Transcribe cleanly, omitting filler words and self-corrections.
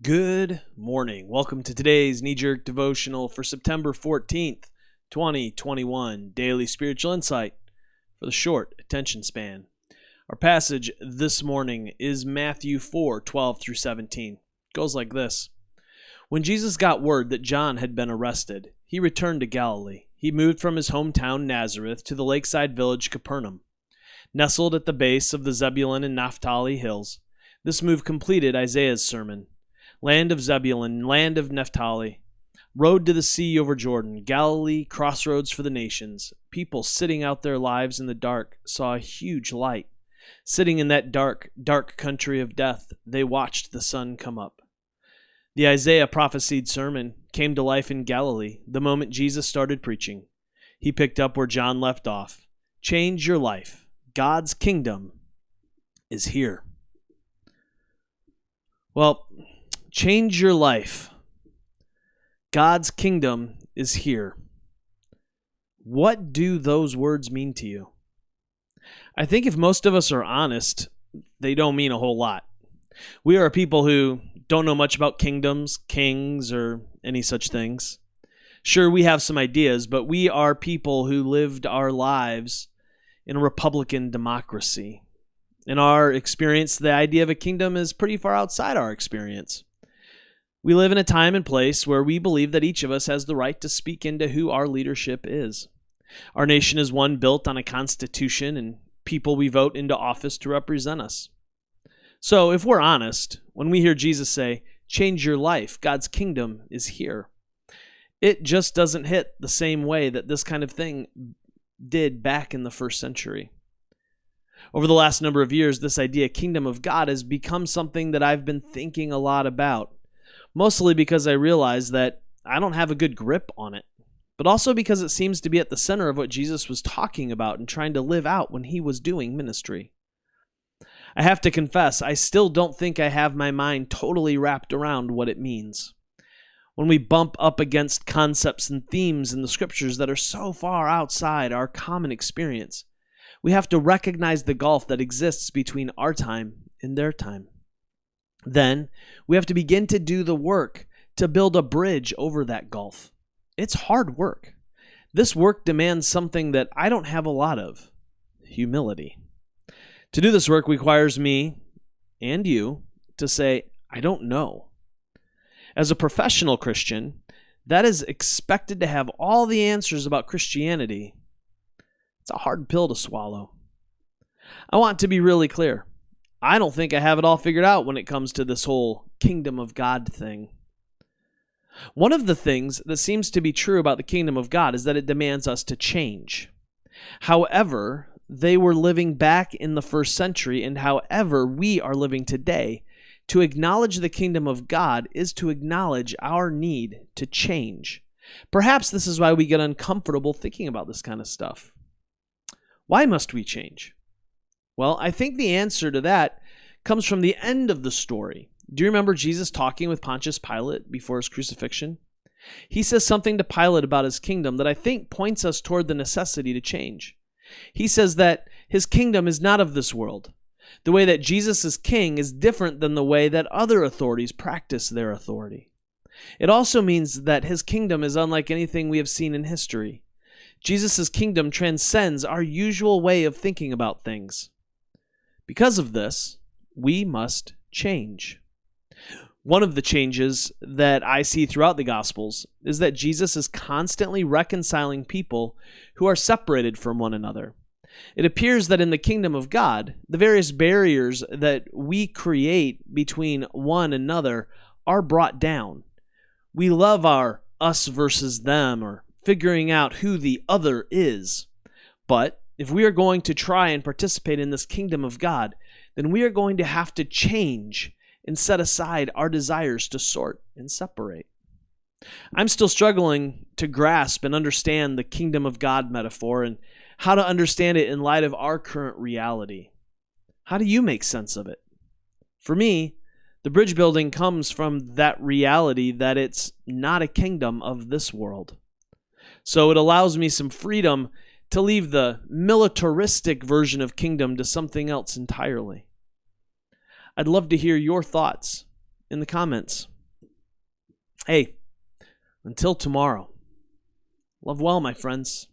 Good morning. Welcome to today's knee-jerk devotional for September 14th, 2021, Daily Spiritual Insight for the short attention span. Our passage this morning is Matthew 4:12 through 17. It goes like this. When Jesus got word that John had been arrested, he returned to Galilee. He moved from his hometown Nazareth to the lakeside village Capernaum. Nestled at the base of the Zebulun and Naphtali hills, this move completed Isaiah's sermon. Land of Zebulun, land of Naphtali, road to the sea over Jordan, Galilee, crossroads for the nations. People sitting out their lives in the dark saw a huge light. Sitting in that dark, dark country of death, they watched the sun come up. The Isaiah prophesied sermon came to life in Galilee the moment Jesus started preaching. He picked up where John left off. Change your life. God's kingdom is here. Well, change your life. God's kingdom is here. What do those words mean to you? I think if most of us are honest, they don't mean a whole lot. We are people who don't know much about kingdoms, kings, or any such things. Sure, we have some ideas, but we are people who lived our lives in a Republican democracy. In our experience, the idea of a kingdom is pretty far outside our experience. We live in a time and place where we believe that each of us has the right to speak into who our leadership is. Our nation is one built on a constitution and people we vote into office to represent us. So if we're honest, when we hear Jesus say, change your life, God's kingdom is here, it just doesn't hit the same way that this kind of thing did back in the first century. Over the last number of years, this idea, kingdom of God, has become something that I've been thinking a lot about. Mostly because I realize that I don't have a good grip on it, but also because it seems to be at the center of what Jesus was talking about and trying to live out when he was doing ministry. I have to confess, I still don't think I have my mind totally wrapped around what it means. When we bump up against concepts and themes in the scriptures that are so far outside our common experience, we have to recognize the gulf that exists between our time and their time. Then we have to begin to do the work to build a bridge over that gulf. It's hard work. This work demands something that I don't have a lot of: humility. To do this work requires me and you to say, I don't know. As a professional Christian, that is expected to have all the answers about Christianity. It's a hard pill to swallow. I want to be really clear. I don't think I have it all figured out when it comes to this whole kingdom of God thing. One of the things that seems to be true about the kingdom of God is that it demands us to change. However, they were living back in the first century, and however we are living today, to acknowledge the kingdom of God is to acknowledge our need to change. Perhaps this is why we get uncomfortable thinking about this kind of stuff. Why must we change? Well, I think the answer to that comes from the end of the story. Do you remember Jesus talking with Pontius Pilate before his crucifixion? He says something to Pilate about his kingdom that I think points us toward the necessity to change. He says that his kingdom is not of this world. The way that Jesus is king is different than the way that other authorities practice their authority. It also means that his kingdom is unlike anything we have seen in history. Jesus' kingdom transcends our usual way of thinking about things. Because of this, we must change. One of the changes that I see throughout the Gospels is that Jesus is constantly reconciling people who are separated from one another. It appears that in the kingdom of God, the various barriers that we create between one another are brought down. We love our us versus them, or figuring out who the other is. But if we are going to try and participate in this kingdom of God, then we are going to have to change and set aside our desires to sort and separate. I'm still struggling to grasp and understand the kingdom of God metaphor and how to understand it in light of our current reality. How do you make sense of it? For me, the bridge building comes from that reality that it's not a kingdom of this world. So it allows me some freedom to leave the militaristic version of kingdom to something else entirely. I'd love to hear your thoughts. in the comments. Hey, until tomorrow, love well, my friends.